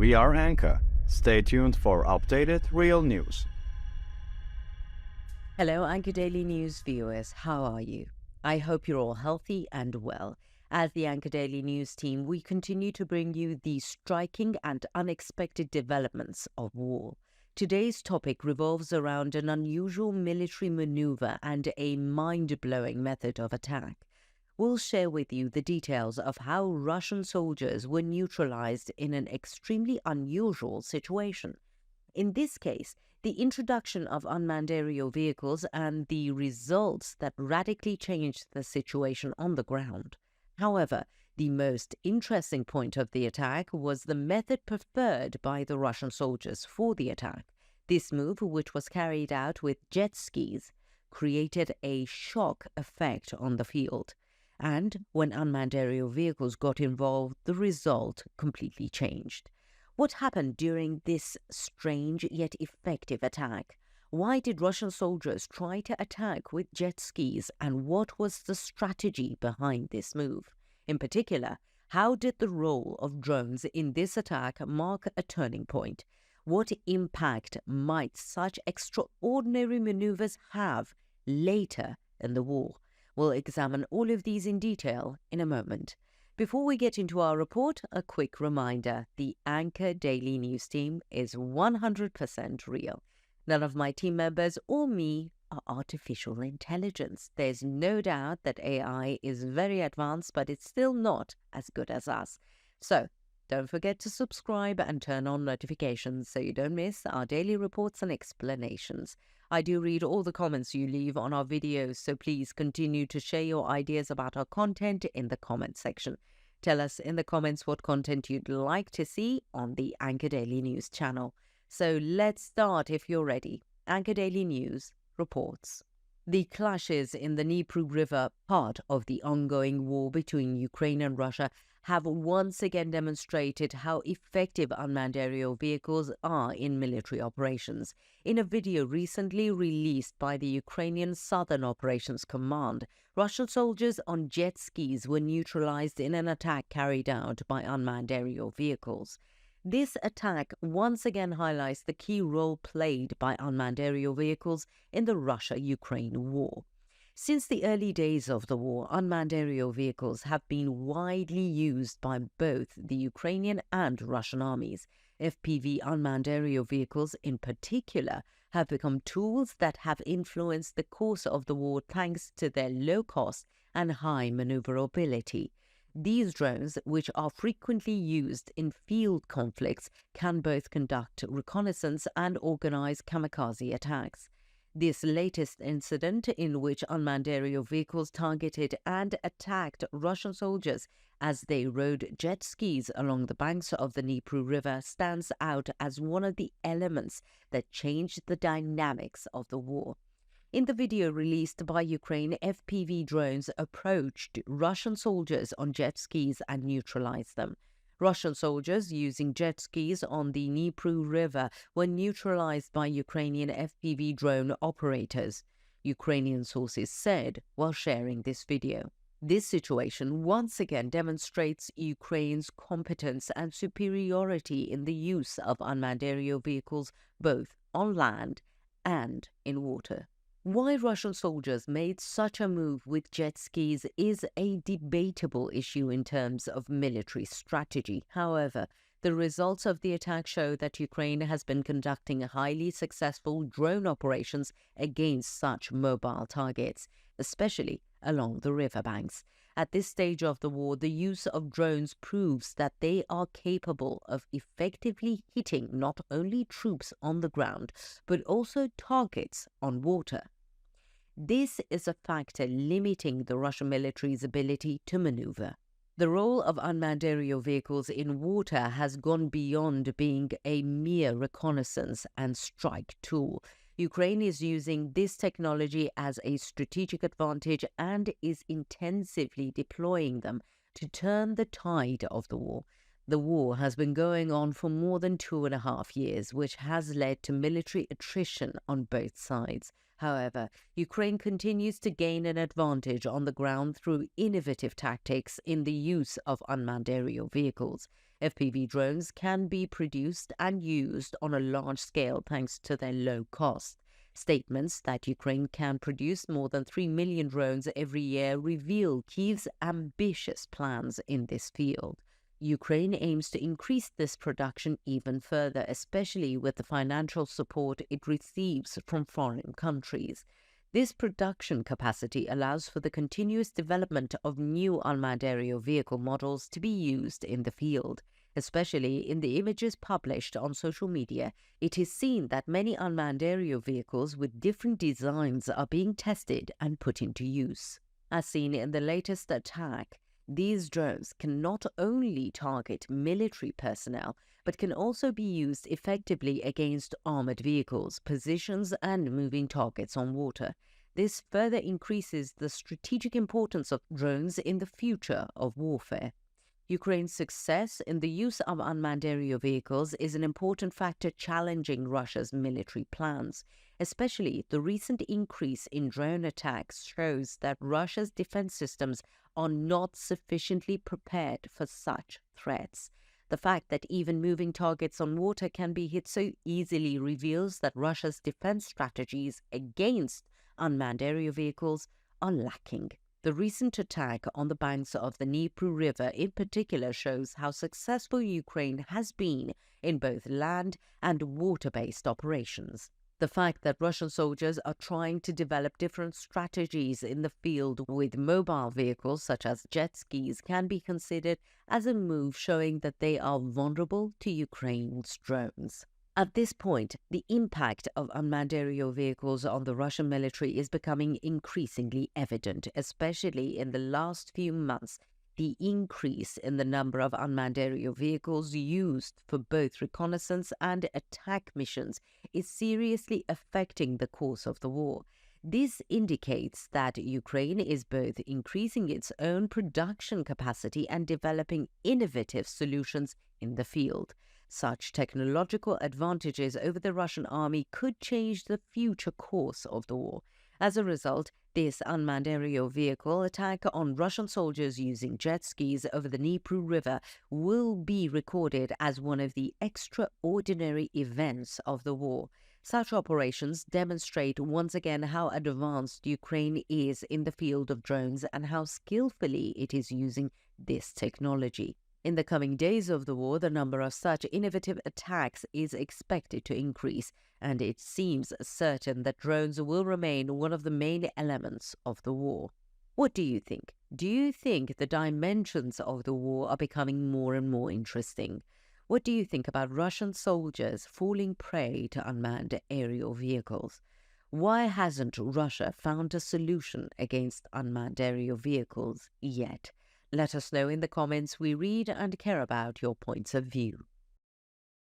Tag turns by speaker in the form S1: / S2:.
S1: We are Anka. Stay tuned for updated real news.
S2: Hello, Anka Daily News viewers. How are you? I hope you're all healthy and well. As the Anka Daily News team, we continue to bring you the striking and unexpected developments of war. Today's topic revolves around an unusual military maneuver and a mind-blowing method of attack. We'll share with you the details of how Russian soldiers were neutralized in an extremely unusual situation. In this case, the introduction of unmanned aerial vehicles and the results that radically changed the situation on the ground. However, the most interesting point of the attack was the method preferred by the Russian soldiers for the attack. This move, which was carried out with jet skis, created a shock effect on the field. And when unmanned aerial vehicles got involved, the result completely changed. What happened during this strange yet effective attack? Why did Russian soldiers try to attack with jet skis, and what was the strategy behind this move? In particular, how did the role of drones in this attack mark a turning point? What impact might such extraordinary maneuvers have later in the war? We'll examine all of these in detail in a moment. Before we get into our report, a quick reminder: the Anka Daily News team is 100% real. None of my team members or me are artificial intelligence. There's no doubt that AI is very advanced, but it's still not as good as us. So, don't forget to subscribe and turn on notifications so you don't miss our daily reports and explanations. I do read all the comments you leave on our videos, so please continue to share your ideas about our content in the comment section. Tell us in the comments what content you'd like to see on the Anka Daily News channel. So let's start if you're ready. Anka Daily News reports. The clashes in the Dnipro River, part of the ongoing war between Ukraine and Russia, have once again demonstrated how effective unmanned aerial vehicles are in military operations. In a video recently released by the Ukrainian Southern Operations Command, Russian soldiers on jet skis were neutralized in an attack carried out by unmanned aerial vehicles. This attack once again highlights the key role played by unmanned aerial vehicles in the Russia-Ukraine war. Since the early days of the war, unmanned aerial vehicles have been widely used by both the Ukrainian and Russian armies. FPV unmanned aerial vehicles in particular have become tools that have influenced the course of the war thanks to their low cost and high maneuverability. These drones, which are frequently used in field conflicts, can both conduct reconnaissance and organize kamikaze attacks. This latest incident, in which unmanned aerial vehicles targeted and attacked Russian soldiers as they rode jet skis along the banks of the Dnipro River, stands out as one of the elements that changed the dynamics of the war. In the video released by Ukraine, FPV drones approached Russian soldiers on jet skis and neutralized them. Russian soldiers using jet skis on the Dnipro River were neutralized by Ukrainian FPV drone operators, Ukrainian sources said while sharing this video. This situation once again demonstrates Ukraine's competence and superiority in the use of unmanned aerial vehicles both on land and in water. Why Russian soldiers made such a move with jet skis is a debatable issue in terms of military strategy. However, the results of the attack show that Ukraine has been conducting highly successful drone operations against such mobile targets, especially along the riverbanks. At this stage of the war, the use of drones proves that they are capable of effectively hitting not only troops on the ground, but also targets on water. This is a factor limiting the Russian military's ability to maneuver. The role of unmanned aerial vehicles in water has gone beyond being a mere reconnaissance and strike tool. Ukraine is using this technology as a strategic advantage and is intensively deploying them to turn the tide of the war. The war has been going on for more than 2.5 years, which has led to military attrition on both sides. However, Ukraine continues to gain an advantage on the ground through innovative tactics in the use of unmanned aerial vehicles. FPV drones can be produced and used on a large scale thanks to their low cost. Statements that Ukraine can produce more than 3 million drones every year reveal Kyiv's ambitious plans in this field. Ukraine aims to increase this production even further, especially with the financial support it receives from foreign countries. This production capacity allows for the continuous development of new unmanned aerial vehicle models to be used in the field. Especially in the images published on social media, it is seen that many unmanned aerial vehicles with different designs are being tested and put into use. As seen in the latest attack, these drones can not only target military personnel, but can also be used effectively against armored vehicles, positions, and moving targets on water. This further increases the strategic importance of drones in the future of warfare. Ukraine's success in the use of unmanned aerial vehicles is an important factor challenging Russia's military plans. Especially the recent increase in drone attacks shows that Russia's defense systems are not sufficiently prepared for such threats. The fact that even moving targets on water can be hit so easily reveals that Russia's defense strategies against unmanned aerial vehicles are lacking. The recent attack on the banks of the Dnipro River in particular shows how successful Ukraine has been in both land and water-based operations. The fact that Russian soldiers are trying to develop different strategies in the field with mobile vehicles such as jet skis can be considered as a move showing that they are vulnerable to Ukraine's drones. At this point, the impact of unmanned aerial vehicles on the Russian military is becoming increasingly evident, especially in the last few months. The increase in the number of unmanned aerial vehicles used for both reconnaissance and attack missions is seriously affecting the course of the war. This indicates that Ukraine is both increasing its own production capacity and developing innovative solutions in the field. Such technological advantages over the Russian army could change the future course of the war. As a result, this unmanned aerial vehicle attack on Russian soldiers using jet skis over the Dnipro River will be recorded as one of the extraordinary events of the war. Such operations demonstrate once again how advanced Ukraine is in the field of drones and how skillfully it is using this technology. In the coming days of the war, the number of such innovative attacks is expected to increase, and it seems certain that drones will remain one of the main elements of the war. What do you think? Do you think the dimensions of the war are becoming more and more interesting? What do you think about Russian soldiers falling prey to unmanned aerial vehicles? Why hasn't Russia found a solution against unmanned aerial vehicles yet? Let us know in the comments. We read and care about your points of view.